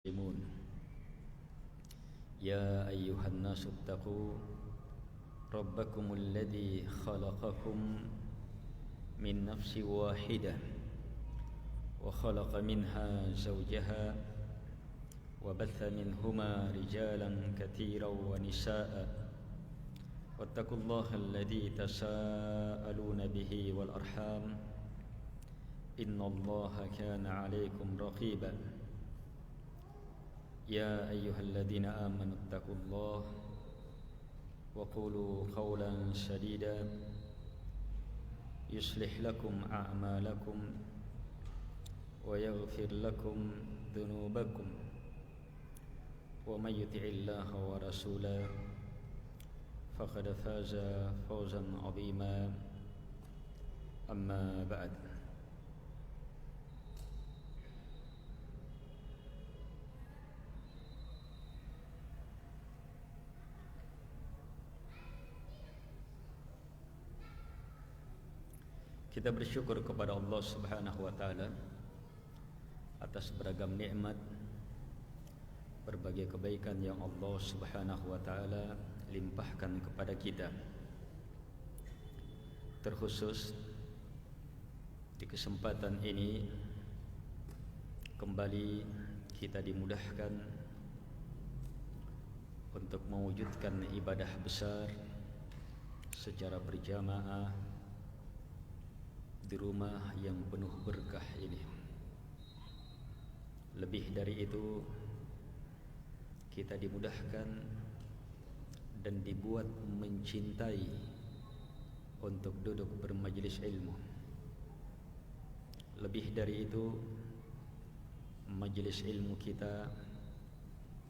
المسلمون يا أيها الناس اتقوا ربكم الذي خلقكم من نفس واحدة وخلق منها زوجها وبث منهما رجالا كثيرا ونساء واتقوا الله الذي تساءلون به والأرحام إن الله كان عليكم رقيبا يا أيها الذين آمنوا اتقوا الله وقولوا قولا سديدا يصلح لكم أعمالكم ويغفر لكم ذنوبكم ومن يطع الله ورسوله فقد فاز فوزا عظيما أما بعد. Kita bersyukur kepada Allah Subhanahu wa taala atas beragam nikmat, berbagai kebaikan yang Allah Subhanahu wa taala limpahkan kepada kita. Terkhusus di kesempatan ini kembali kita dimudahkan untuk mewujudkan ibadah besar secara berjamaah di rumah yang penuh berkah ini. Lebih dari itu, kita dimudahkan dan dibuat mencintai untuk duduk bermajlis ilmu. Lebih dari itu, majlis ilmu kita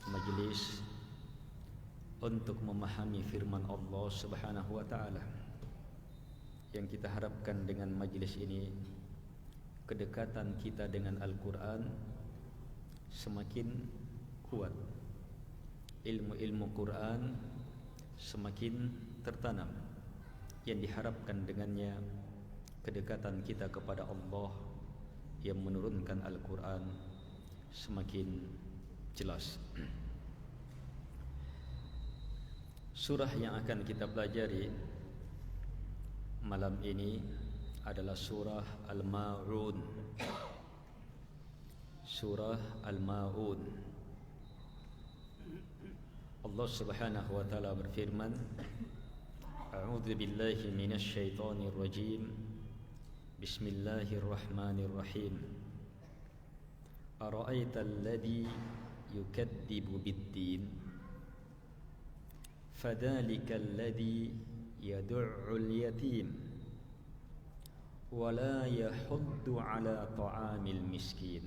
majlis untuk memahami firman Allah Subhanahu wa taala. Yang kita harapkan dengan majlis ini, kedekatan kita dengan Al-Quran semakin kuat, ilmu-ilmu Quran semakin tertanam. Yang diharapkan dengannya kedekatan kita kepada Allah yang menurunkan Al-Quran semakin jelas. Surah yang akan kita pelajari malam ini adalah surah Al-Ma'un. Surah Al-Ma'un. Allah Subhanahu wa taala berfirman, A'udzu billahi minasy syaithanir rajim. Bismillahirrahmanirrahim. Ara'aital ladzi yukadzibu bid-din? Fadzalikal ladzi yad'ul yatim wa la yahuddu ala ta'amil miskin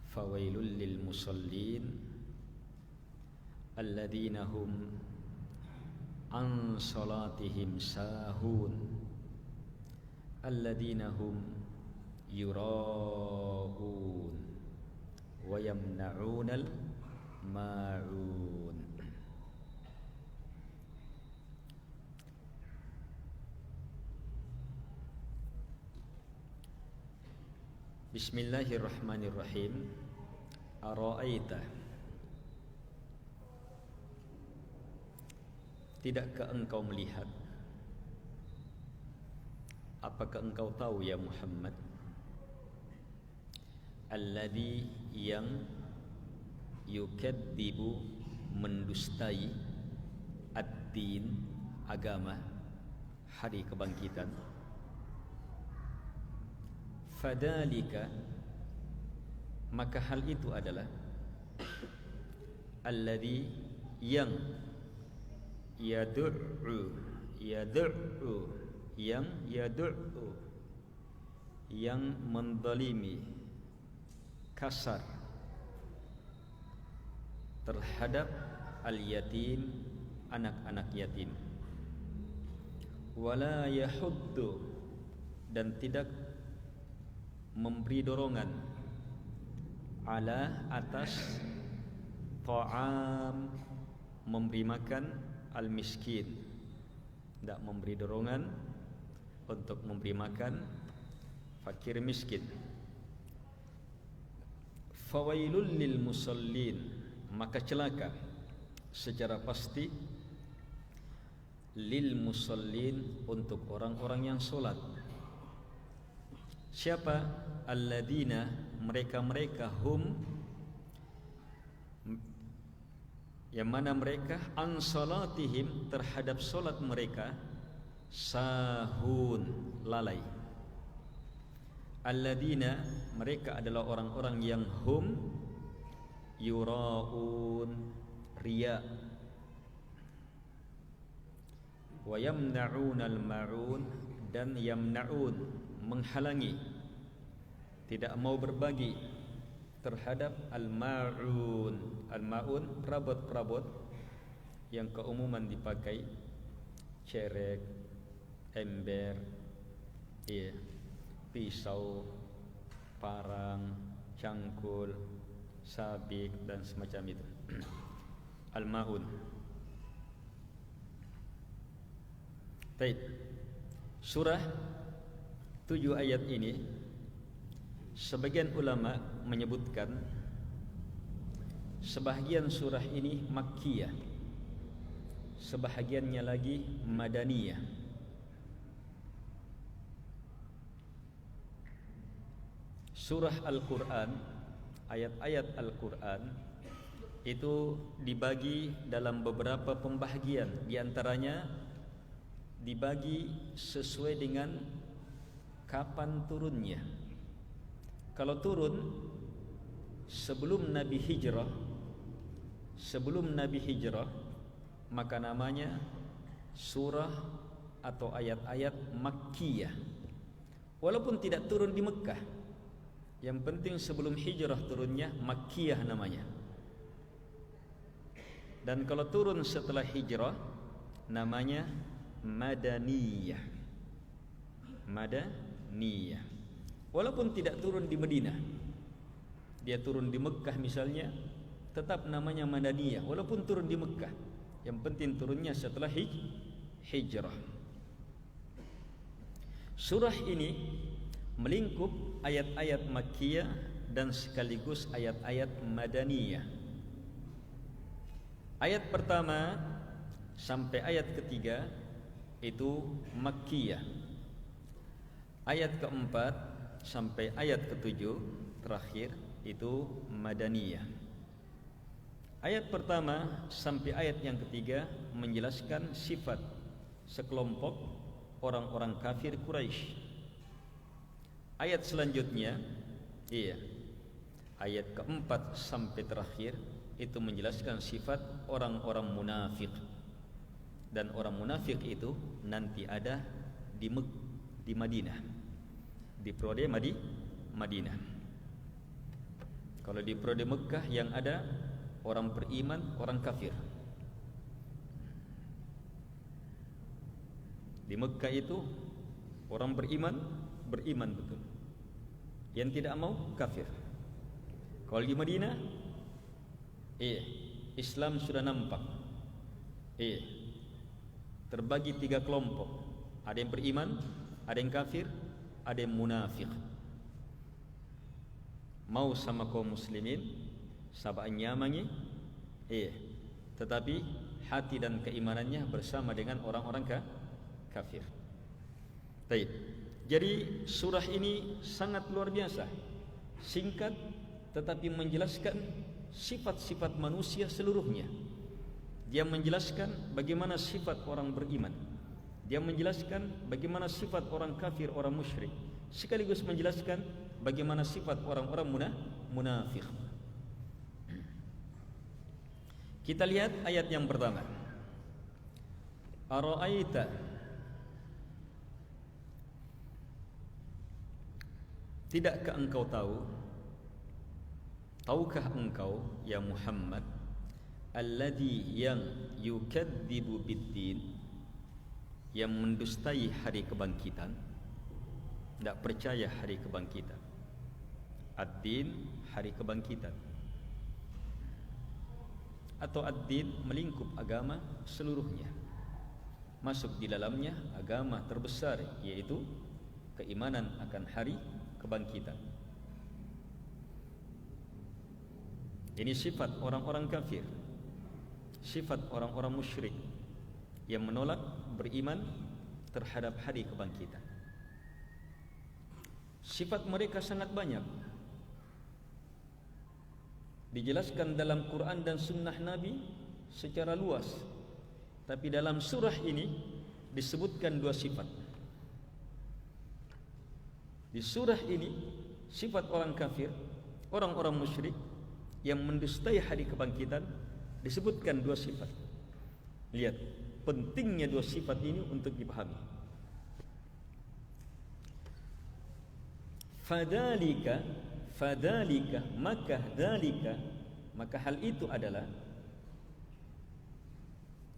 fawailul lil musallin alladzina hum an salatihim sahun alladzina hum yura'un wa yamna'unal ma'un. Bismillahirrahmanirrahim. Ara'aita, tidakkah engkau melihat? Apakah engkau tahu ya Muhammad? Alladzi yang yukadzibu mendustai ad-din agama, hari kebangkitan. Fadalika, maka hal itu adalah alladzi yang yad'u yang mendalimi, kasar terhadap al-yatim, anak-anak yatim. Wala yahuddu, dan tidak memberi dorongan, ala atas, ta'am memberi makan, al-miskin, tidak memberi dorongan untuk memberi makan fakir miskin. fawailul lil musallin, maka celaka secara pasti lil musallin, untuk orang-orang yang solat. Siapa? Alladzina, mereka-mereka, hum, yang mana mereka, an salatihim, terhadap solat mereka, sahun, lalai. Alladzina, mereka adalah orang-orang yang hum yuraun, riya, wa yamna'un al-ma'un, dan yamna'un, menghalangi, tidak mau berbagi terhadap al-ma'un. Al-ma'un, perabot-perabot yang keumuman dipakai, cerek, ember, pisau, parang, cangkul, sabik, dan semacam itu. Al-ma'un. Baik. Surah 7 ayat ini, sebagian ulama menyebutkan sebahagian surah ini Makkiyah, sebahagiannya lagi Madaniyah. Surah Al-Quran, ayat-ayat Al-Quran itu dibagi dalam beberapa pembahagian. Di antaranya dibagi sesuai dengan kapan turunnya. Kalau turun sebelum Nabi hijrah, maka namanya surah atau ayat-ayat Makkiyah. Walaupun tidak turun di Mekah, yang penting sebelum hijrah turunnya, Makkiyah namanya. Dan kalau turun setelah hijrah, namanya Madaniyah. Madaniyah. Walaupun tidak turun di Madinah, dia turun di Mekah misalnya, tetap namanya Madaniyah. Walaupun turun di Mekah, yang penting turunnya setelah hijrah. Surah ini melingkup ayat-ayat Makkiyah dan sekaligus ayat-ayat Madaniyah. Ayat pertama sampai ayat ketiga itu Makkiyah. Ayat keempat sampai ayat ketujuh terakhir itu Madaniyah. Ayat pertama sampai ayat yang ketiga menjelaskan sifat sekelompok orang-orang kafir Quraisy. Ayat selanjutnya, ayat keempat sampai terakhir itu menjelaskan sifat orang-orang munafik. Dan orang munafik itu nanti ada di Madinah, di periode Madinah. Kalau di periode Mekah yang ada orang beriman, orang kafir. Di Mekah itu orang beriman betul. Yang tidak mau kafir. Kalau di Madinah, Islam sudah nampak. Terbagi 3 kelompok. Ada yang beriman, ada yang kafir, ada yang munafik. Mau sama kaum muslimin, sabaannya mangi, tetapi hati dan keimanannya bersama dengan orang-orang kafir. Baik. Jadi surah ini sangat luar biasa, singkat tetapi menjelaskan sifat-sifat manusia seluruhnya. Dia menjelaskan bagaimana sifat orang beriman, dia menjelaskan bagaimana sifat orang kafir, orang musyrik, sekaligus menjelaskan bagaimana sifat orang-orang munafik. Kita lihat ayat yang pertama. Ara'aita, tidakkah engkau tahu? Tahukah engkau ya Muhammad, alladzi yang yukadzibu biddin, yang mendustai hari kebangkitan, tidak percaya hari kebangkitan. Ad-din, hari kebangkitan, atau ad-din melingkup agama seluruhnya. Masuk di dalamnya agama terbesar, yaitu keimanan akan hari kebangkitan. Ini sifat orang-orang kafir, sifat orang-orang musyrik yang menolak beriman terhadap hari kebangkitan. Sifat mereka sangat banyak, dijelaskan dalam Quran dan sunnah Nabi secara luas. Tapi dalam surah ini disebutkan dua sifat. Di surah ini sifat orang kafir, orang-orang musyrik yang mendustai hari kebangkitan, disebutkan dua sifat. Lihat pentingnya dua sifat ini untuk dipahami. Fadalika, maka hal itu adalah,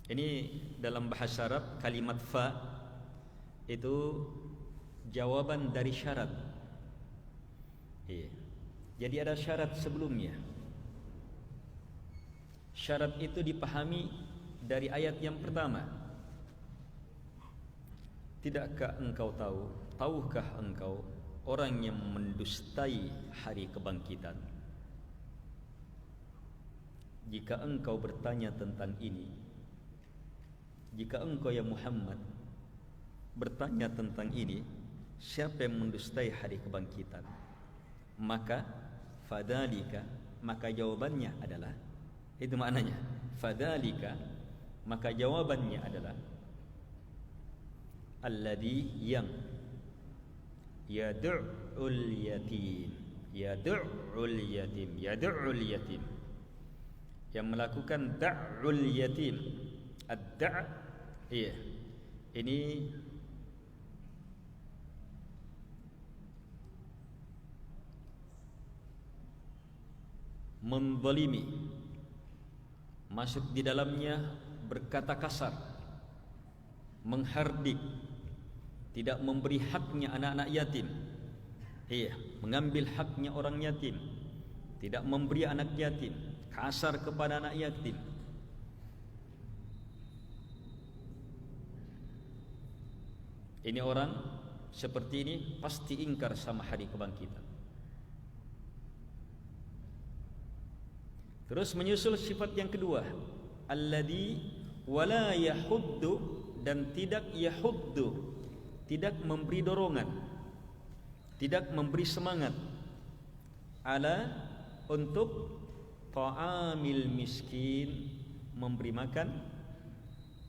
ini dalam bahasa Arab kalimat fa itu jawaban dari syarat. Jadi ada syarat sebelumnya. Syarat itu dipahami dari ayat yang pertama. Tidakkah engkau tahu, tahukah engkau orang yang mendustai hari kebangkitan? Jika engkau bertanya tentang ini, jika engkau ya Muhammad bertanya tentang ini, siapa yang mendustai hari kebangkitan, maka fadalika, maka jawabannya adalah, itu maknanya, fadalika, maka jawabannya adalah alladhi yang yad'ul yatim, yad'ul yatim, yad'ul yatim, yang melakukan da'ul yatim. Ad-da', iya, ini menzalimi, masuk di dalamnya berkata kasar, menghardik, tidak memberi haknya anak-anak yatim. Iya, mengambil haknya orang yatim, tidak memberi anak yatim, kasar kepada anak yatim. Ini orang seperti ini pasti ingkar sama hari kebangkitan. Terus menyusul sifat yang kedua, alladhi wala yahuddu, dan tidak yahuddu, tidak memberi dorongan, tidak memberi semangat, ala, untuk ta'amil miskin, memberi makan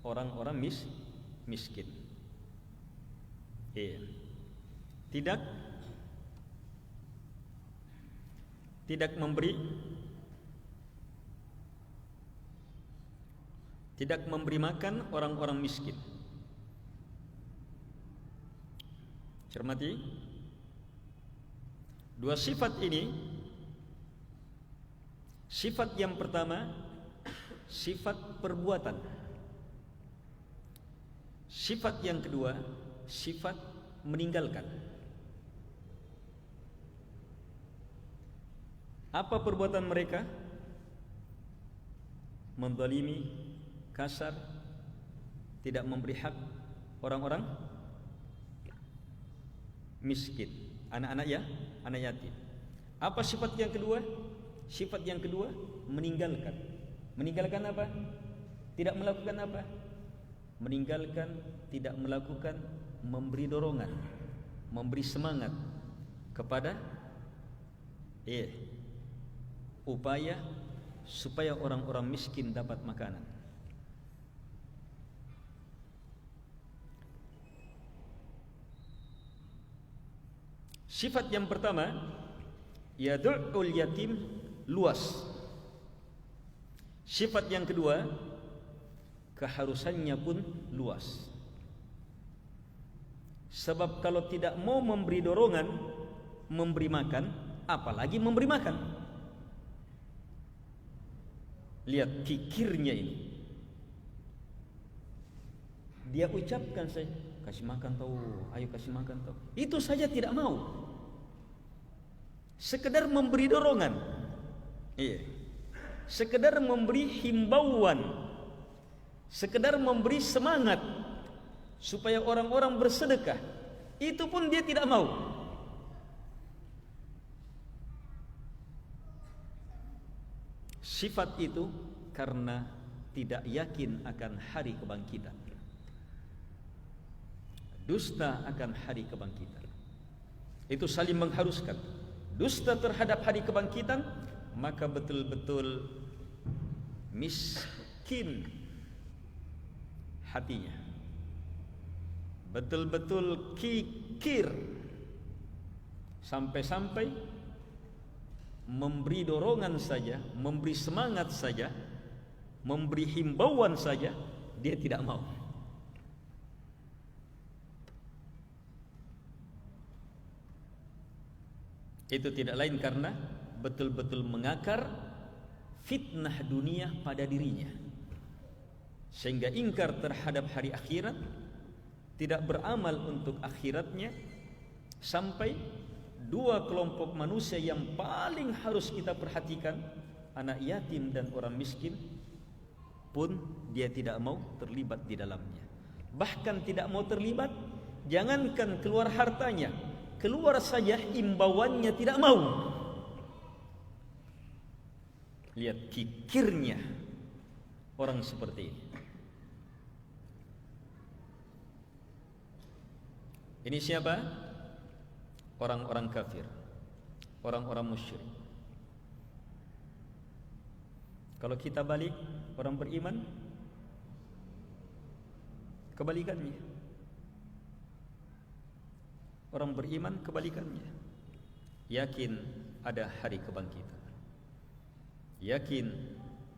orang-orang miskin. Tidak memberi, tidak memberi makan orang-orang miskin. Cermati dua sifat ini. Sifat yang pertama sifat perbuatan, sifat yang kedua sifat meninggalkan. Apa perbuatan mereka? Menzalimi, kasar, tidak memberi hak orang-orang miskin, anak-anak ya, anak yatim. Apa sifat yang kedua? Sifat yang kedua meninggalkan. Meninggalkan apa? Tidak melakukan apa? Meninggalkan, tidak melakukan, memberi dorongan, memberi semangat kepada upaya supaya orang-orang miskin dapat makanan. Sifat yang pertama yad'ul yatim, luas. Sifat yang kedua keharusannya pun luas. Sebab kalau tidak mau memberi dorongan, memberi makan, apalagi memberi makan. Lihat kikirnya ini. Dia ucapkan saja, kasih makan tahu, ayo kasih makan tahu. Itu saja tidak mau. Sekedar memberi dorongan. Sekedar memberi himbauan. Sekedar memberi semangat supaya orang-orang bersedekah, itu pun dia tidak mau. sifat itu karena tidak yakin akan hari kebangkitan, dusta akan hari kebangkitan. Itu saling mengharuskan. Dusta terhadap hari kebangkitan, maka betul-betul miskin hatinya, betul-betul kikir, sampai-sampai memberi dorongan saja, memberi semangat saja, memberi himbauan saja, dia tidak mau. Itu tidak lain karena betul-betul mengakar fitnah dunia pada dirinya, sehingga ingkar terhadap hari akhirat, tidak beramal untuk akhiratnya. Sampai dua kelompok manusia yang paling harus kita perhatikan, anak yatim dan orang miskin, pun dia tidak mau terlibat di dalamnya. Bahkan tidak mau terlibat, jangankan keluar hartanya, keluar saja imbauannya tidak mau. Lihat kikirnya orang seperti ini. Ini siapa? Orang-orang kafir, orang-orang musyrik. Kalau kita balik, orang beriman, kebalikannya. Orang beriman kebalikannya. Yakin ada hari kebangkitan, yakin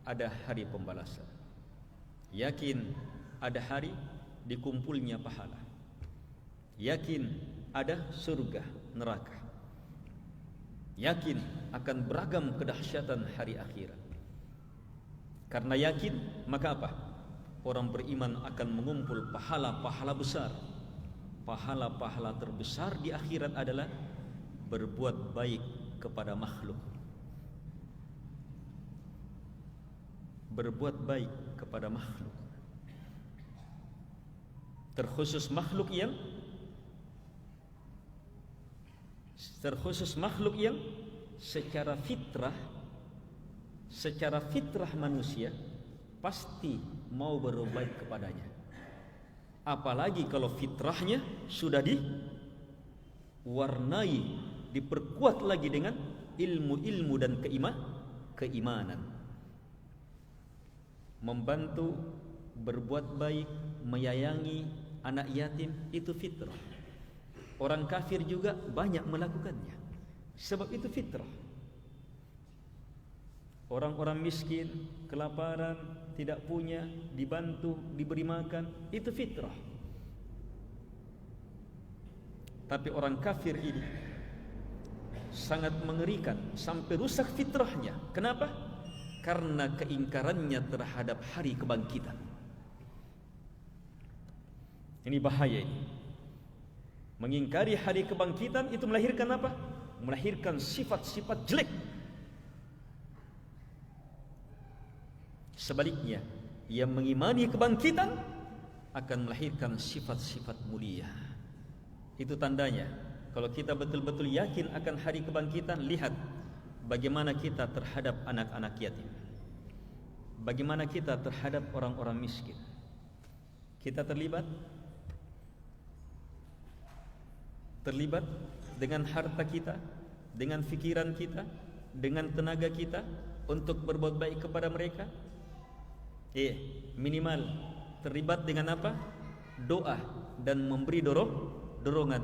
ada hari pembalasan, yakin ada hari dikumpulnya pahala, yakin ada surga neraka, yakin akan beragam kedahsyatan hari akhirat. Karena yakin, maka apa? Orang beriman akan mengumpul pahala-pahala besar. Pahala-pahala terbesar di akhirat adalah berbuat baik kepada makhluk, berbuat baik kepada makhluk, terkhusus makhluk yang secara fitrah manusia pasti mau berbuat baik kepadanya. Apalagi kalau fitrahnya sudah diwarnai, diperkuat lagi dengan ilmu-ilmu dan keimanan. Membantu, berbuat baik, menyayangi anak yatim, itu fitrah. Orang kafir juga banyak melakukannya, sebab itu fitrah. Orang-orang miskin, kelaparan, tidak punya, dibantu, diberi makan, itu fitrah. Tapi orang kafir ini sangat mengerikan, sampai rusak fitrahnya. Kenapa? Karena keingkarannya terhadap hari kebangkitan. Ini bahaya ini. Mengingkari hari kebangkitan itu melahirkan apa? Melahirkan sifat-sifat jelek. Sebaliknya, yang mengimani kebangkitan akan melahirkan sifat-sifat mulia. Itu tandanya. Kalau kita betul-betul yakin akan hari kebangkitan, lihat bagaimana kita terhadap anak-anak yatim, bagaimana kita terhadap orang-orang miskin. Kita terlibat dengan harta kita, dengan fikiran kita, dengan tenaga kita untuk berbuat baik kepada mereka. Minimal terlibat dengan apa? Doa dan memberi dorongan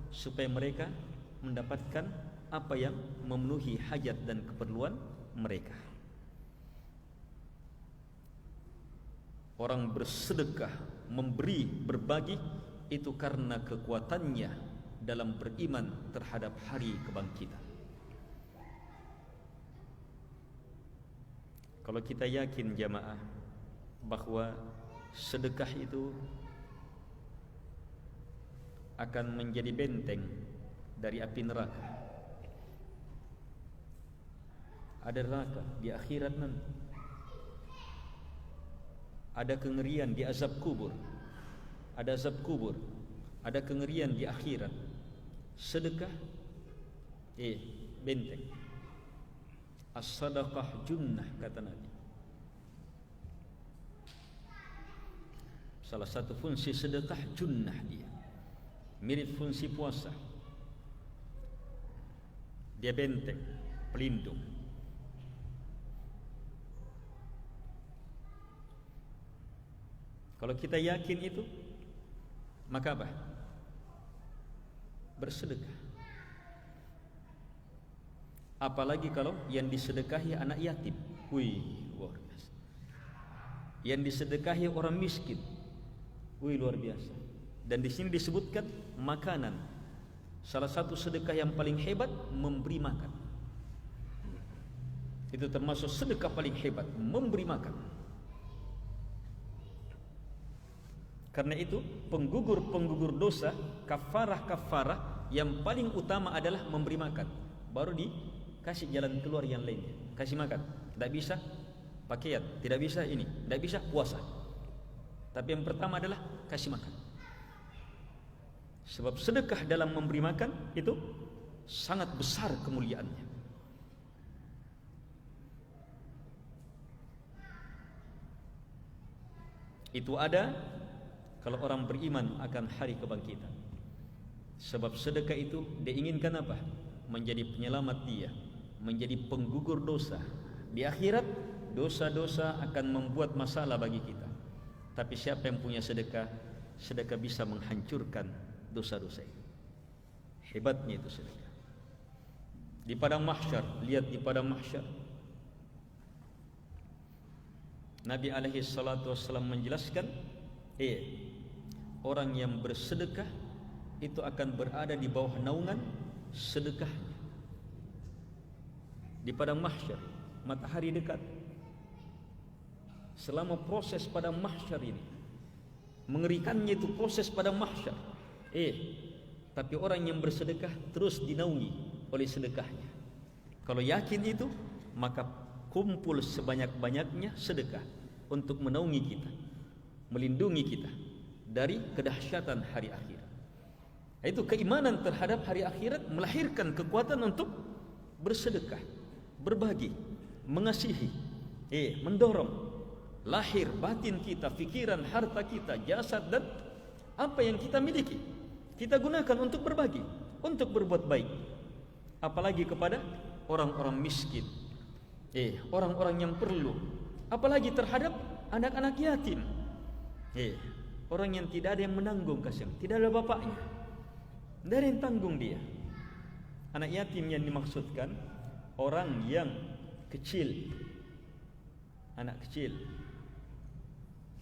supaya mereka mendapatkan apa yang memenuhi hajat dan keperluan mereka. Orang bersedekah, memberi, berbagi, itu karena kekuatannya dalam beriman terhadap hari kebangkitan. Kalau kita yakin jamaah bahwa sedekah itu akan menjadi benteng dari api neraka, ada neraka di akhirat nanti, ada kengerian di azab kubur, ada azab kubur, ada kengerian di akhirat. Sedekah benteng. As-sadaqah junnah, kata Nabi. Salah satu fungsi sedekah junnah dia, mirip fungsi puasa. Dia benteng, pelindung. Kalau kita yakin itu, maka apa? Bersedekah. Apalagi kalau yang disedekahi anak yatim. Wih, luar biasa. Yang disedekahi orang miskin. Wih, luar biasa. Dan di sini disebutkan makanan. Salah satu sedekah yang paling hebat, memberi makan. Itu termasuk sedekah paling hebat, memberi makan. Karena itu penggugur dosa, kafarah yang paling utama adalah memberi makan. Baru dikasih jalan keluar yang lainnya. Kasih makan, tidak bisa pakaian, tidak bisa ini, tidak bisa puasa. Tapi yang pertama adalah kasih makan. Sebab sedekah dalam memberi makan itu sangat besar kemuliaannya. Itu ada kalau orang beriman akan hari kebangkitan. Sebab sedekah itu diinginkan apa? Menjadi penyelamat dia, menjadi penggugur dosa. Di akhirat dosa-dosa akan membuat masalah bagi kita. Tapi siapa yang punya sedekah, sedekah bisa menghancurkan dosa-dosa itu. Hebatnya itu sedekah. Di padang mahsyar, lihat di padang mahsyar, Nabi alaihi salatu wassalam menjelaskan, orang yang bersedekah itu akan berada di bawah naungan sedekahnya. Di padang mahsyar, matahari dekat. Selama proses padang mahsyar ini, mengerikannya itu proses padang mahsyar. Tapi orang yang bersedekah terus dinaungi oleh sedekahnya. Kalau yakin itu, maka kumpul sebanyak-banyaknya sedekah untuk menaungi kita, melindungi kita dari kedahsyatan hari akhirat. Itu keimanan terhadap hari akhirat melahirkan kekuatan untuk bersedekah, berbagi, mengasihi, mendorong lahir batin kita, fikiran, harta kita, jasad dan apa yang kita miliki. Kita gunakan untuk berbagi, untuk berbuat baik. Apalagi kepada orang-orang miskin, orang-orang yang perlu. Apalagi terhadap anak-anak yatim, orang yang tidak ada yang menanggung kasihan, tidak ada bapaknya, tidak ada yang tanggung dia. Anak yatim yang dimaksudkan orang yang kecil, anak kecil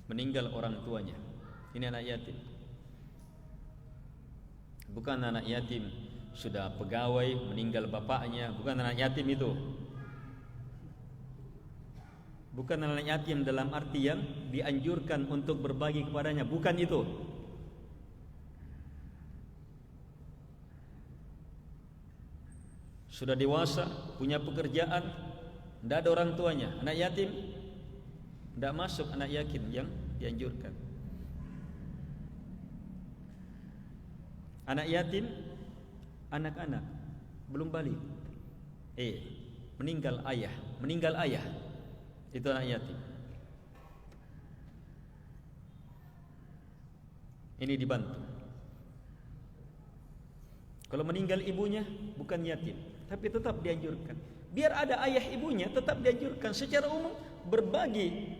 meninggal orang tuanya. Ini anak yatim. Bukan anak yatim sudah pegawai meninggal bapaknya, bukan anak yatim itu. Bukan anak yatim dalam arti yang dianjurkan untuk berbagi kepadanya, bukan itu. Sudah dewasa, punya pekerjaan, tidak ada orang tuanya. Anak yatim tidak masuk anak yatim yang dianjurkan. Anak yatim, anak-anak belum balik, meninggal ayah, itu anak yatim. Ini dibantu. Kalau meninggal ibunya bukan yatim, tapi tetap dianjurkan. Biar ada ayah ibunya, tetap dianjurkan secara umum berbagi,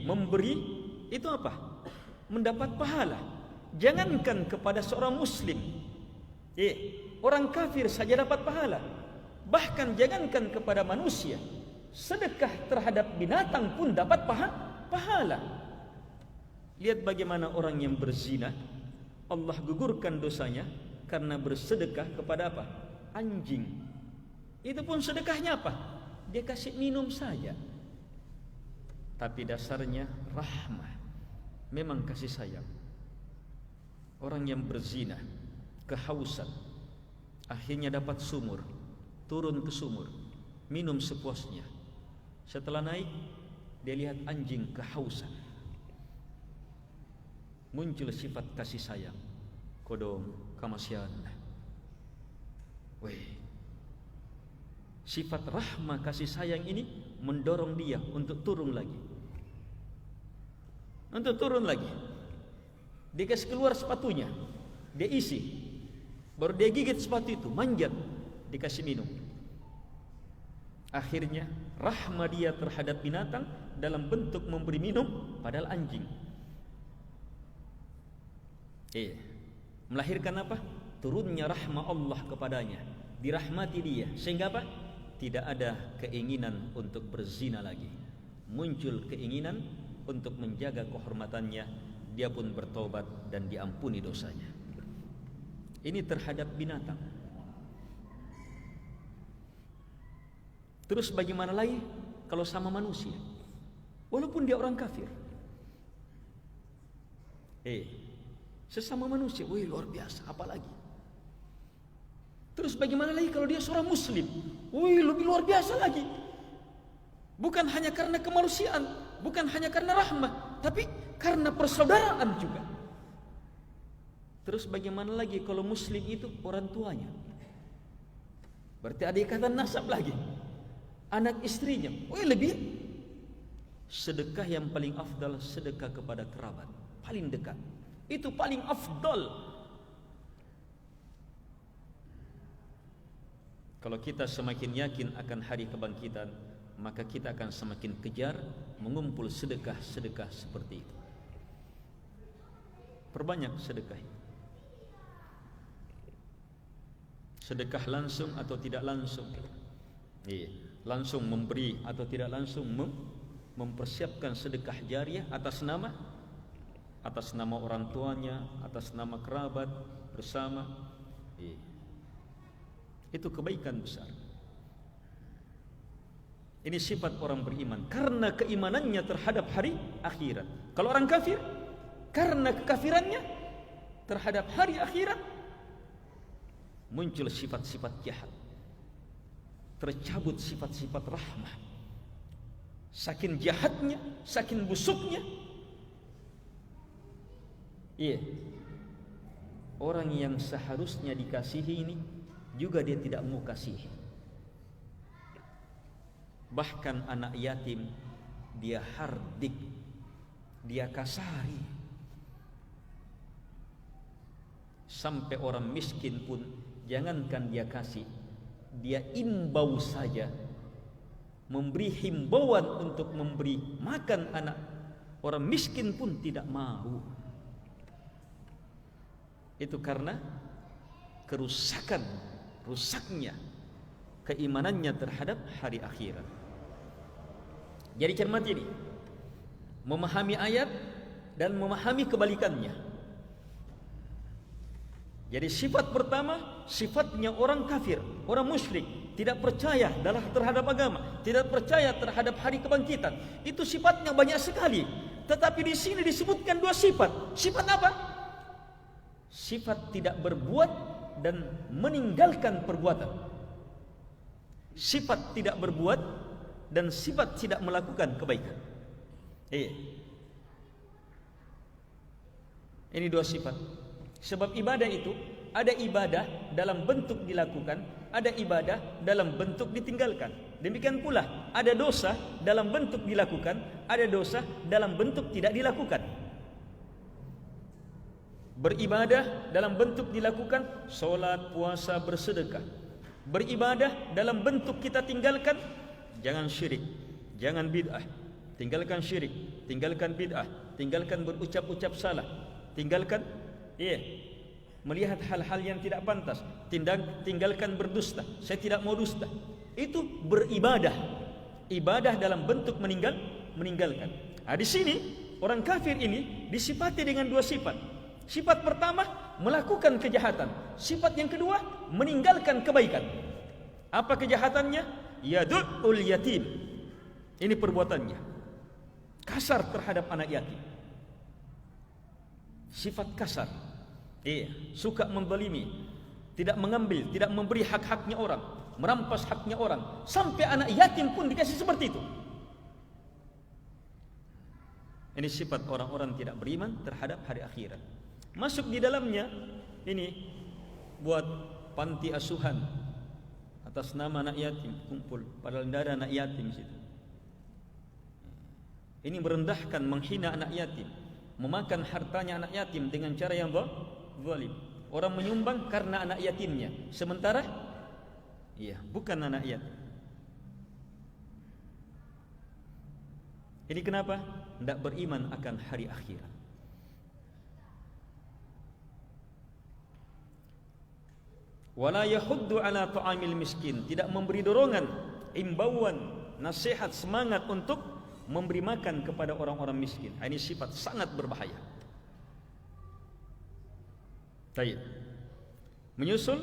memberi itu apa? Mendapat pahala. Jangankan kepada seorang muslim, orang kafir saja dapat pahala. Bahkan jangankan kepada manusia, sedekah terhadap binatang pun dapat pahala. Lihat bagaimana orang yang berzina, Allah gugurkan dosanya karena bersedekah kepada apa? Anjing. Itu pun sedekahnya apa? Dia kasih minum saja. Tapi dasarnya rahmah, memang kasih sayang. Orang yang berzina, kehausan, akhirnya dapat sumur, turun ke sumur, minum sepuasnya. Setelah naik, dia lihat anjing kehausan. Muncul sifat kasih sayang. Kodong, kamasian. Sifat rahmah kasih sayang ini mendorong dia untuk turun lagi. Untuk turun lagi. Dia kasih keluar sepatunya, dia isi. Baru dia gigit sepatu itu, manjat, dikasih minum. Akhirnya rahmah dia terhadap binatang dalam bentuk memberi minum padahal anjing. Melahirkan apa? Turunnya rahmah Allah kepadanya, dirahmati dia, sehingga apa? Tidak ada keinginan untuk berzina lagi. Muncul keinginan untuk menjaga kehormatannya, dia pun bertobat dan diampuni dosanya. Ini terhadap binatang. Terus bagaimana lagi kalau sama manusia? Walaupun dia orang kafir. Sesama manusia, wih luar biasa, apalagi. Terus bagaimana lagi kalau dia seorang muslim? Wih, lebih luar biasa lagi. Bukan hanya karena kemanusiaan, bukan hanya karena rahmah, tapi karena persaudaraan juga. Terus bagaimana lagi kalau muslim itu orang tuanya? Berarti ada ikatan nasab lagi. Anak istrinya, wih lebih. Sedekah yang paling afdal sedekah kepada kerabat, paling dekat. Itu paling afdal. Kalau kita semakin yakin akan hari kebangkitan, maka kita akan semakin kejar mengumpul sedekah-sedekah seperti itu. Perbanyak sedekah. Sedekah langsung atau tidak langsung. Langsung memberi atau tidak langsung mempersiapkan sedekah jariah atas nama orang tuanya, atas nama kerabat bersama. Itu kebaikan besar. Ini sifat orang beriman karena keimanannya terhadap hari akhirat. Kalau orang kafir, karena kekafirannya terhadap hari akhirat, muncul sifat-sifat jahat, tercabut sifat-sifat rahmah. Saking jahatnya, saking busuknya. Orang yang seharusnya dikasihi ini juga dia tidak mau kasih. Bahkan anak yatim dia hardik, dia kasari. Sampai orang miskin pun jangankan dia kasih, dia imbau saja. Memberi himbauan untuk memberi makan anak orang miskin pun tidak mau. Itu karena rusaknya keimanannya terhadap hari akhirat. Jadi cermati ini, memahami ayat dan memahami kebalikannya. Jadi sifat pertama, sifatnya orang kafir, orang musyrik, tidak percaya terhadap agama, tidak percaya terhadap hari kebangkitan. Itu sifatnya banyak sekali. Tetapi di sini disebutkan dua sifat. Sifat apa? Sifat tidak berbuat dan meninggalkan perbuatan. Sifat tidak berbuat dan sifat tidak melakukan kebaikan. Ini dua sifat. Sebab ibadah itu ada ibadah dalam bentuk dilakukan, ada ibadah dalam bentuk ditinggalkan. Demikian pula ada dosa dalam bentuk dilakukan, ada dosa dalam bentuk tidak dilakukan. Beribadah dalam bentuk dilakukan, solat, puasa, bersedekah. Beribadah dalam bentuk kita tinggalkan, jangan syirik, jangan bid'ah. Tinggalkan syirik, tinggalkan bid'ah, tinggalkan berucap-ucap salah, tinggalkan melihat hal-hal yang tidak pantas, tinggalkan berdusta. Saya tidak mau dusta. Itu beribadah. Ibadah dalam bentuk meninggalkan. Di sini orang kafir ini disifati dengan dua sifat. Sifat pertama melakukan kejahatan. Sifat yang kedua meninggalkan kebaikan. Apa kejahatannya? Yadul yatim. Ini perbuatannya. Kasar terhadap anak yatim. Sifat kasar. Suka menzalimi, tidak mengambil, tidak memberi hak-haknya orang, merampas haknya orang, sampai anak yatim pun dikasih seperti itu. Ini sifat orang-orang tidak beriman terhadap hari akhirat. Masuk di dalamnya ini buat panti asuhan atas nama anak yatim kumpul, padahal tidak ada anak yatim situ. Ini merendahkan, menghina anak yatim, memakan hartanya anak yatim dengan cara yang zalim. Orang menyumbang karena anak yatimnya, sementara bukan anak yatim. Ini kenapa? Tidak beriman akan hari akhirat. Wala yahuddu ala ta'amil miskin, tidak memberi dorongan, imbauan, nasihat, semangat untuk memberi makan kepada orang-orang miskin. Ini sifat sangat berbahaya. Baik. Menyusul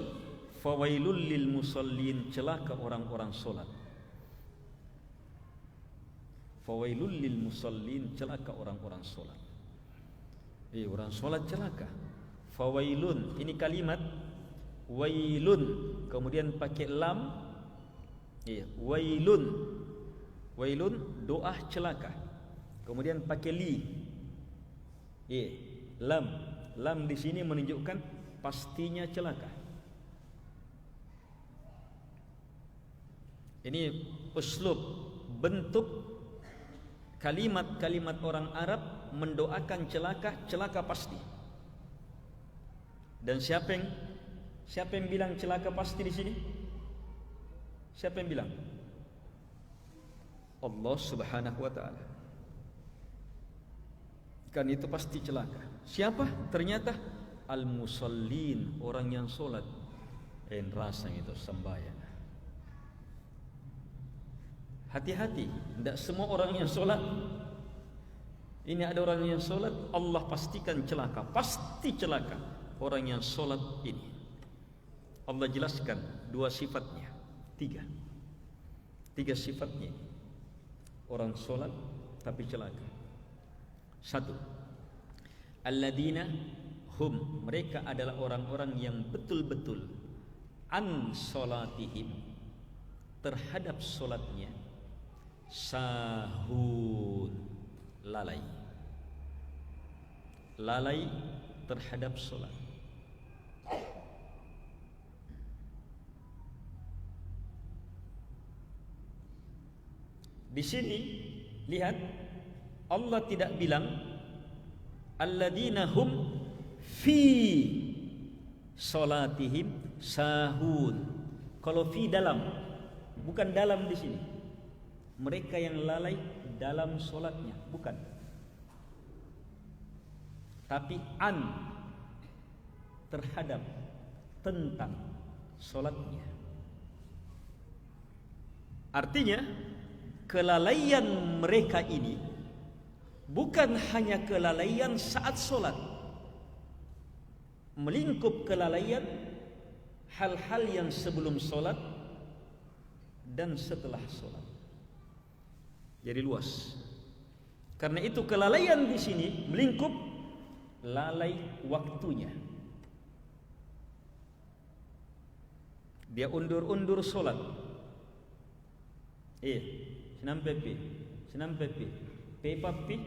fawailul lil musallin, celaka orang-orang salat. Fawailul lil musallin, celaka orang-orang salat. Orang salat celaka. Fawailun, ini kalimat wailun, kemudian pakai lam. Wailun, wailun doa celaka, kemudian pakai li. Lam di sini menunjukkan pastinya celaka. Ini uslub, bentuk kalimat-kalimat orang Arab mendoakan celaka, celaka pasti. Dan siapa yang bilang celaka pasti di sini? Siapa yang bilang? Allah Subhanahu wa taala. Kan itu pasti celaka. Siapa? Ternyata al-musallin, orang yang solat. Rasa itu sembahyang. Hati-hati, tidak semua orang yang solat. Ini ada orang yang solat, Allah pastikan celaka, pasti celaka orang yang solat ini. Allah jelaskan dua sifatnya, tiga sifatnya. Orang solat tapi celaka. Satu, alladzina hum, mereka adalah orang-orang yang betul-betul an solatihim, terhadap solatnya, sahun, lalai terhadap solat. Di sini lihat, Allah tidak bilang alladzina hum fi salatihim sahun. Kalau fi dalam, bukan dalam di sini. Mereka yang lalai dalam solatnya, bukan. Tapi an, terhadap, tentang solatnya. Artinya kelalaian mereka ini bukan hanya kelalaian saat solat, melingkup kelalaian hal-hal yang sebelum solat dan setelah solat. Jadi luas. Karena itu kelalaian di sini melingkup lalai waktunya. Dia undur-undur solat. Senam pepi, pepapi,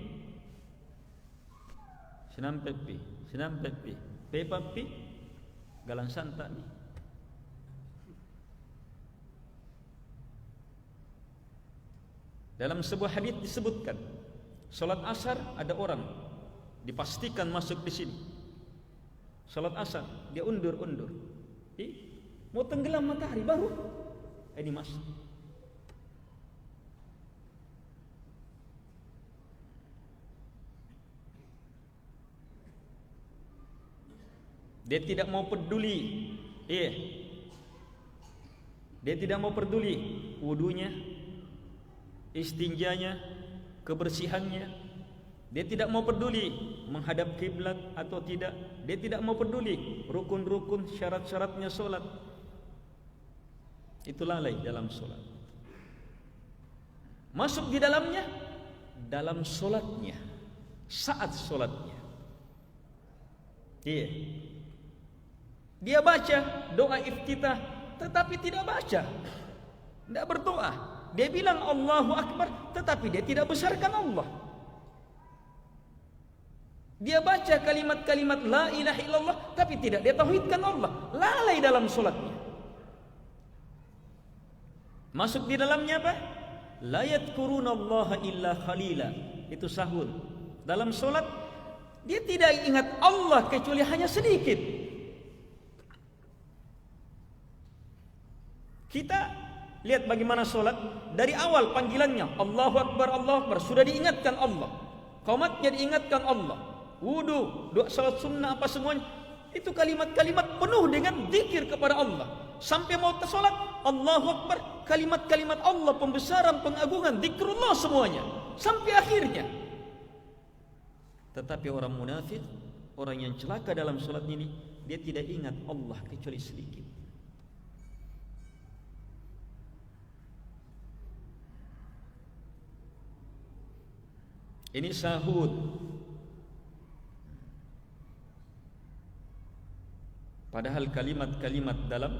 senam pepi, pepapi, galang santa ni. Dalam sebuah hadis disebutkan, salat asar ada orang dipastikan masuk di sini. Salat asar dia undur-undur. Mau tenggelam matahari baru ini masuk. Dia tidak mau peduli. Dia tidak mau peduli wudunya, istinjanya, kebersihannya. Dia tidak mau peduli menghadap kiblat atau tidak. Dia tidak mau peduli rukun-rukun, syarat-syaratnya solat. Itu lalai dalam solat. Masuk di dalamnya, dalam solatnya, saat solatnya. Dia baca doa iftitah, tetapi tidak baca, tidak berdoa. Dia bilang Allahu Akbar, tetapi dia tidak besarkan Allah. Dia baca kalimat-kalimat la ilaha illallah, tapi tidak dia tauhidkan Allah. Lalai dalam solatnya. Masuk di dalamnya apa? La yadhkurunallaha illa khalila. Itu sahun. Dalam solat dia tidak ingat Allah kecuali hanya sedikit. Kita lihat bagaimana solat dari awal panggilannya Allahu Akbar, Allahu Akbar, sudah diingatkan Allah. Qomatnya diingatkan Allah. Wudu, doa salat sunnah apa semuanya itu kalimat-kalimat penuh dengan zikir kepada Allah. Sampai mau tersolat Allahu Akbar, kalimat-kalimat Allah, pembesaran, pengagungan, zikrullah semuanya sampai akhirnya. Tetapi orang munafik, orang yang celaka dalam solat ini, dia tidak ingat Allah kecuali sedikit. Ini sahud. Padahal kalimat-kalimat dalam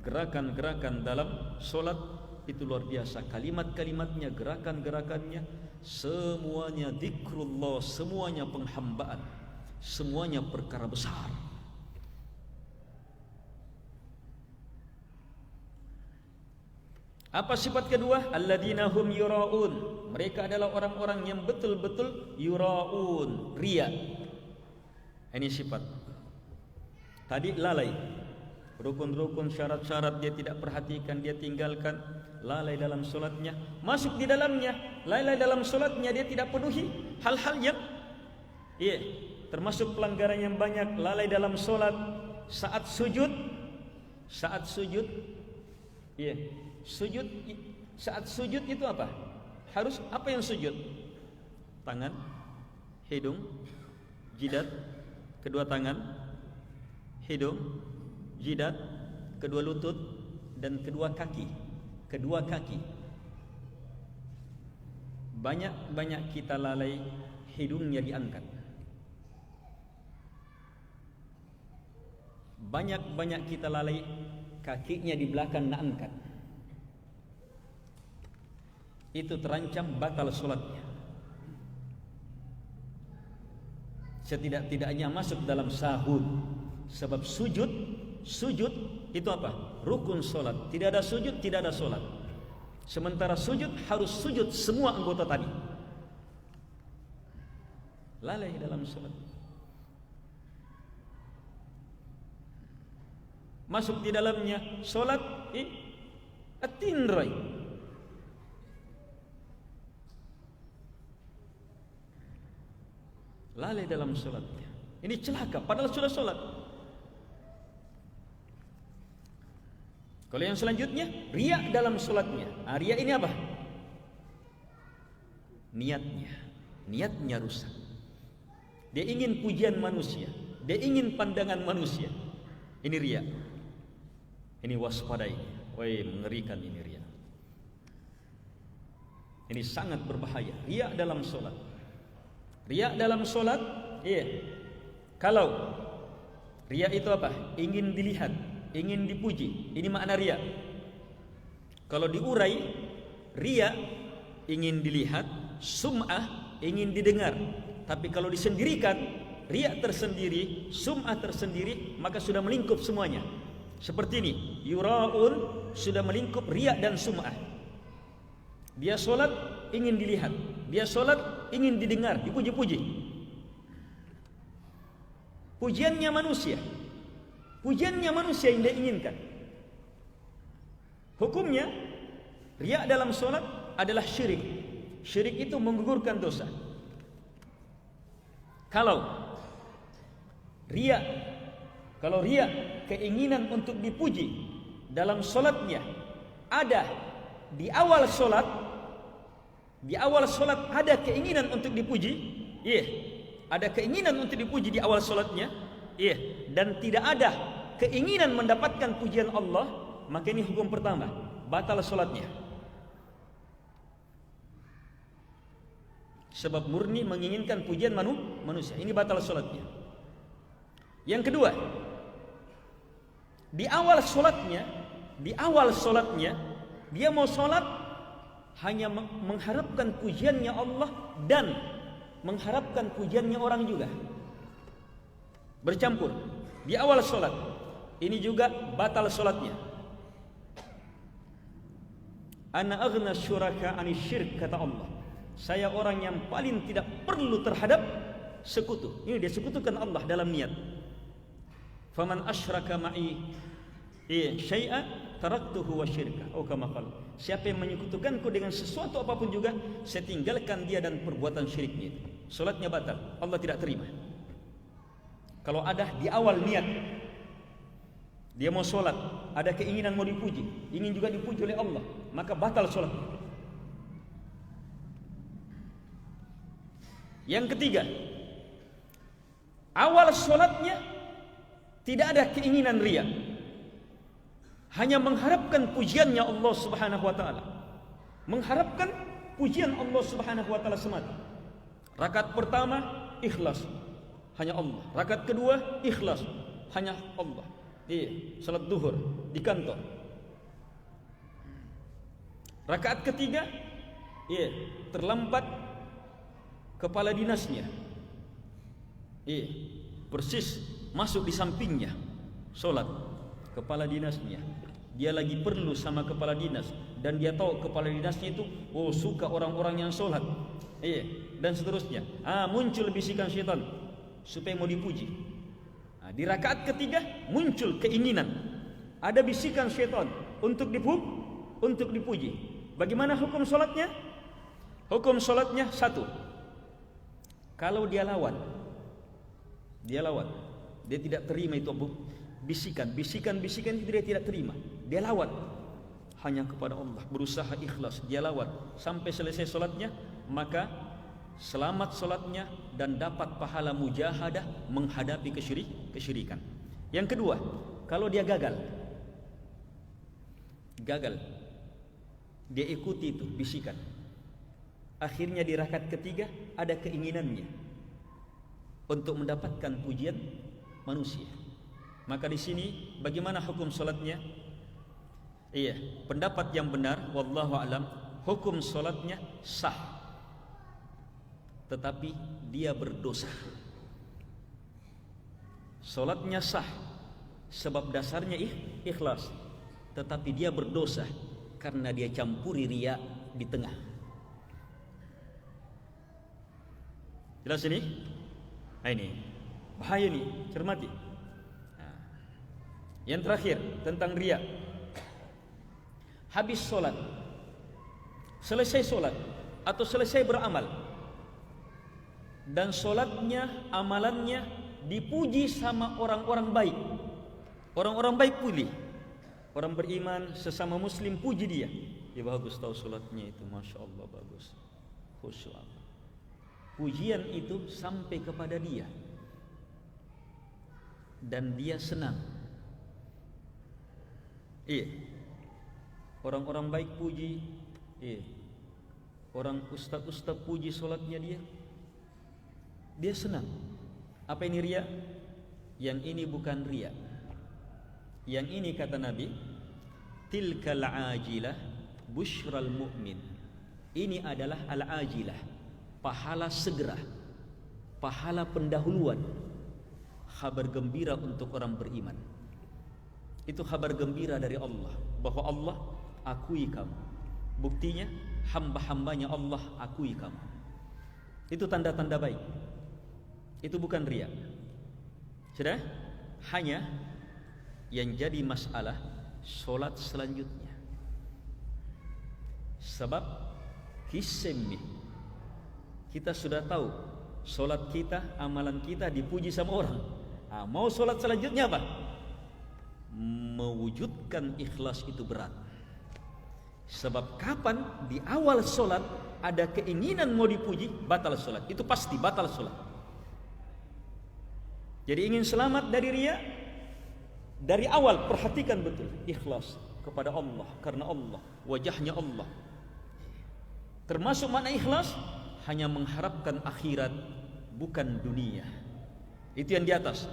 gerakan-gerakan dalam solat itu luar biasa. Kalimat-kalimatnya, gerakan-gerakannya, semuanya zikrullah, semuanya penghambaan, semuanya perkara besar. Apa sifat kedua? Alladzina hum yura'un. Mereka adalah orang-orang yang betul-betul yura'un, riya. Ini sifat. Tadi lalai, rukun-rukun, syarat-syarat dia tidak perhatikan, dia tinggalkan, lalai dalam solatnya. Masuk di dalamnya, lalai dalam solatnya, dia tidak penuhi hal-hal yang termasuk pelanggaran yang banyak. Lalai dalam solat, saat sujud, saat sujud itu apa? Harus apa yang sujud? Tangan, hidung, jidat, kedua tangan, hidung, jidat, kedua lutut, dan kedua kaki. Kedua kaki. Banyak kita lalai, hidungnya diangkat. Banyak kita lalai, kakinya di belakang angkat. Itu terancam batal solatnya. Setidak-tidaknya masuk dalam sahud. Sebab sujud itu apa? Rukun solat. Tidak ada sujud, tidak ada solat. Sementara sujud harus sujud semua anggota tadi. Lalai dalam solat. Masuk di dalamnya solat at-tinrai. Lalai dalam solatnya. Ini celaka padahal sudah solat. Kalau yang selanjutnya, riya dalam solatnya. Riya ini apa? Niatnya rusak. Dia ingin pujian manusia, dia ingin pandangan manusia. Ini riya. Ini waspadai. Woi, mengerikan ini riya. Ini sangat berbahaya. Riya dalam solat. Riya dalam solat, kalau riya itu apa? Ingin dilihat, ingin dipuji. Ini makna riya. Kalau diurai, riya ingin dilihat, sum'ah ingin didengar. Tapi kalau disendirikan, riya tersendiri, sum'ah tersendiri, maka sudah melingkup semuanya. Seperti ini, yura'un sudah melingkup riya dan sum'ah. Dia solat ingin dilihat, dia solat ingin didengar, dipuji-puji. Pujiannya manusia yang dia inginkan. Hukumnya riya dalam solat adalah syirik. Syirik itu menggugurkan dosa. Kalau riya keinginan untuk dipuji dalam solatnya ada di awal solat ada keinginan untuk dipuji, ada keinginan untuk dipuji di awal solatnya, dan tidak ada keinginan mendapatkan pujian Allah, maka ini hukum pertama, batal solatnya. Sebab murni menginginkan pujian manusia, ini batal solatnya. Yang kedua, di awal solatnya dia mau solat hanya mengharapkan pujiannya Allah dan mengharapkan pujiannya orang juga, bercampur di awal solat. Ini juga batal solatnya. Ana aghna syuraka 'ani syirk, kata Allah. Saya orang yang paling tidak perlu terhadap sekutu. Ini dia sekutukan Allah dalam niat. Faman asyraka ma'i syai'a taraktuhu wa syirka, atau kama qala. Siapa yang menyekutukanku dengan sesuatu apapun juga, saya tinggalkan dia dan perbuatan syiriknya itu. Salatnya batal, Allah tidak terima. Kalau ada di awal niat dia mau sholat, ada keinginan mau dipuji, ingin juga dipuji oleh Allah, maka batal sholat. Yang ketiga, awal sholatnya tidak ada keinginan riya, hanya mengharapkan pujiannya Allah Subhanahu wa taala. Mengharapkan pujian Allah Subhanahu wa taala semata. Rakaat pertama ikhlas, hanya Allah. Rakaat kedua ikhlas, hanya Allah. Salat duhur di kantor. Rakaat ketiga terlambat kepala dinasnya. Persis masuk di sampingnya salat kepala dinasnya. Dia lagi perlu sama kepala dinas dan dia tahu kepala dinasnya itu suka orang-orang yang salat. Dan seterusnya. Muncul bisikan syaitan supaya mau dipuji. Di rakaat ketiga muncul keinginan, ada bisikan syaitan untuk dipuji. Bagaimana hukum sholatnya? Hukum sholatnya satu, kalau dia lawan, dia tidak terima itu bisikan itu dia tidak terima, dia lawan hanya kepada Allah, berusaha ikhlas, dia lawan sampai selesai sholatnya, maka selamat sholatnya dan dapat pahala mujahadah menghadapi kesyirikan. Yang kedua, kalau dia gagal, dia ikuti itu bisikan, akhirnya di rakaat ketiga ada keinginannya untuk mendapatkan pujian manusia, maka di sini bagaimana hukum sholatnya? Pendapat yang benar, wallahu alam, hukum sholatnya sah, tetapi dia berdosa. Salatnya sah sebab dasarnya ikhlas, tetapi dia berdosa karena dia campuri riya di tengah. Jelas ini? Ini bahaya nih, cermati. Yang terakhir tentang riya. Habis solat, selesai solat atau selesai beramal, dan solatnya, amalannya dipuji sama orang-orang baik. Orang-orang baik puji, orang beriman sesama muslim puji dia. Ya bagus tahu solatnya itu, masya Allah bagus, khusyuk. Pujian itu sampai kepada dia dan dia senang. Orang-orang baik puji, orang ustaz puji solatnya dia senang. Apa ini riya? Yang ini bukan riya. Yang ini kata Nabi, tilkal ajilah busyral mu'min. Ini adalah al-ajilah, pahala segera, pahala pendahuluan, kabar gembira untuk orang beriman. Itu kabar gembira dari Allah, bahwa Allah akui kamu. Buktinya hamba-hambanya Allah akui kamu. Itu tanda-tanda baik. Itu bukan riya. Sudah? Hanya yang jadi masalah solat selanjutnya. Sebab kisemi, kita sudah tahu solat kita, amalan kita dipuji sama orang. Mau solat selanjutnya apa? Mewujudkan ikhlas itu berat. Sebab kapan di awal solat ada keinginan mau dipuji, batal solat. Itu pasti batal solat. Jadi ingin selamat dari riya, dari awal perhatikan betul ikhlas kepada Allah, karena Allah, wajahnya Allah. Termasuk makna ikhlas hanya mengharapkan akhirat, bukan dunia. Itu yang di atas.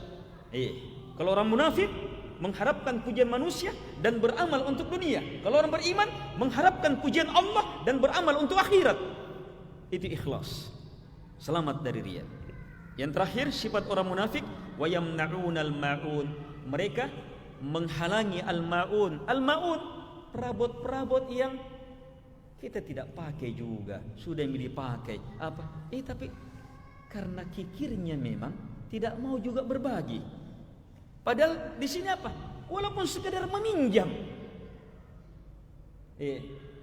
Kalau orang munafik mengharapkan pujian manusia dan beramal untuk dunia. Kalau orang beriman mengharapkan pujian Allah dan beramal untuk akhirat. Itu ikhlas, selamat dari riya. Yang terakhir sifat orang munafik, wa yamna'unal ma'un. Mereka menghalangi al-ma'un. Al-ma'un perabot-perabot yang kita tidak pakai juga, sudah dipakai apa? Tapi karena kikirnya memang tidak mau juga berbagi. Padahal di sini apa? Walaupun sekedar meminjam.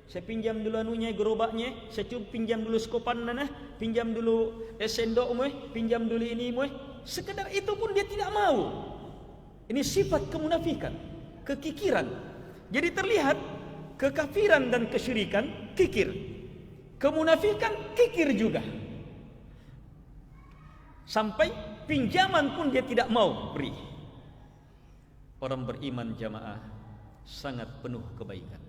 Saya pinjam dulu anunya, gerobaknya, saya pinjam dulu skopan nanah, pinjam dulu sendok moe, pinjam dulu ini moe. Sekedar itu pun dia tidak mau. Ini sifat kemunafikan, kekikiran. Jadi terlihat kekafiran dan kesyirikan kikir, kemunafikan kikir juga. Sampai pinjaman pun dia tidak mau beri. Orang beriman jamaah sangat penuh kebaikan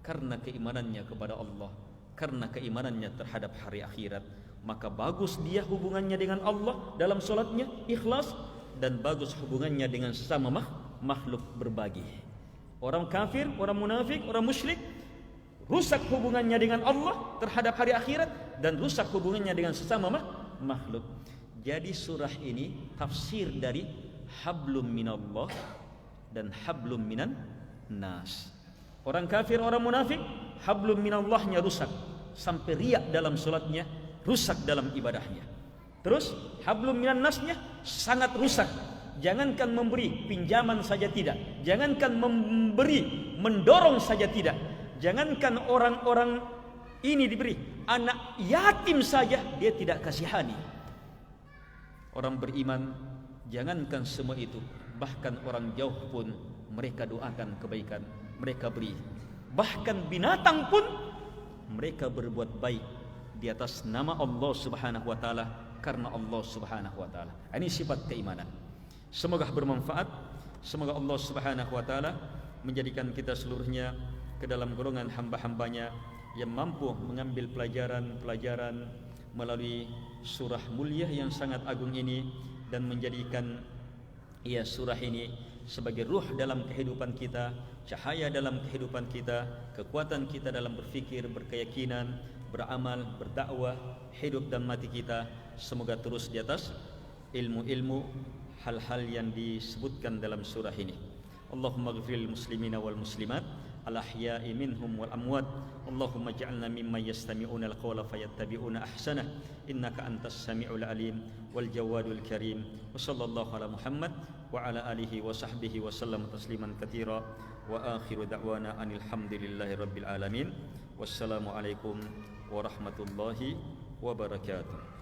karena keimanannya kepada Allah, karena keimanannya terhadap hari akhirat. Maka bagus dia hubungannya dengan Allah dalam solatnya, ikhlas, dan bagus hubungannya dengan sesama makhluk, berbagi. Orang kafir, orang munafik, orang musyrik rusak hubungannya dengan Allah terhadap hari akhirat dan rusak hubungannya dengan sesama makhluk. Jadi surah ini tafsir dari hablum minallah dan hablum minan nas. Orang kafir, orang munafik, hablum minallahnya rusak sampai riak dalam solatnya, rusak dalam ibadahnya. Terus hablum minan nasnya sangat rusak. Jangankan memberi pinjaman saja tidak, jangankan memberi mendorong saja tidak, jangankan orang-orang ini diberi, anak yatim saja dia tidak kasihani. Orang beriman jangankan semua itu, bahkan orang jauh pun mereka doakan kebaikan, mereka beri. Bahkan binatang pun mereka berbuat baik di atas nama Allah Subhanahu wa taala, karena Allah Subhanahu wa taala. Ini sifat keimanan. Semoga bermanfaat. Semoga Allah Subhanahu wa taala menjadikan kita seluruhnya ke dalam golongan hamba-hambanya yang mampu mengambil pelajaran-pelajaran melalui surah mulia yang sangat agung ini, dan menjadikan surah ini sebagai ruh dalam kehidupan kita, cahaya dalam kehidupan kita, kekuatan kita dalam berfikir, berkeyakinan, beramal, berdakwah, hidup dan mati kita. Semoga terus di atas ilmu-ilmu hal-hal yang disebutkan dalam surah ini. Allahumma ghfiril muslimina wal muslimat al-ahya'i minhum wal amwat. Allahumma ja'alna mimman yastami'una al-qawla fayattabi'una ahsanah. Innaka antas sami'ul alim wal jawadul karim. Wa sallallahu ala Muhammad wa ala alihi wa sahbihi wa sallam tasliman katsira. Wa akhiru da'wana anil hamdulillahi rabbil alamin. Wassalamu alaikum warahmatullahi wabarakatuh.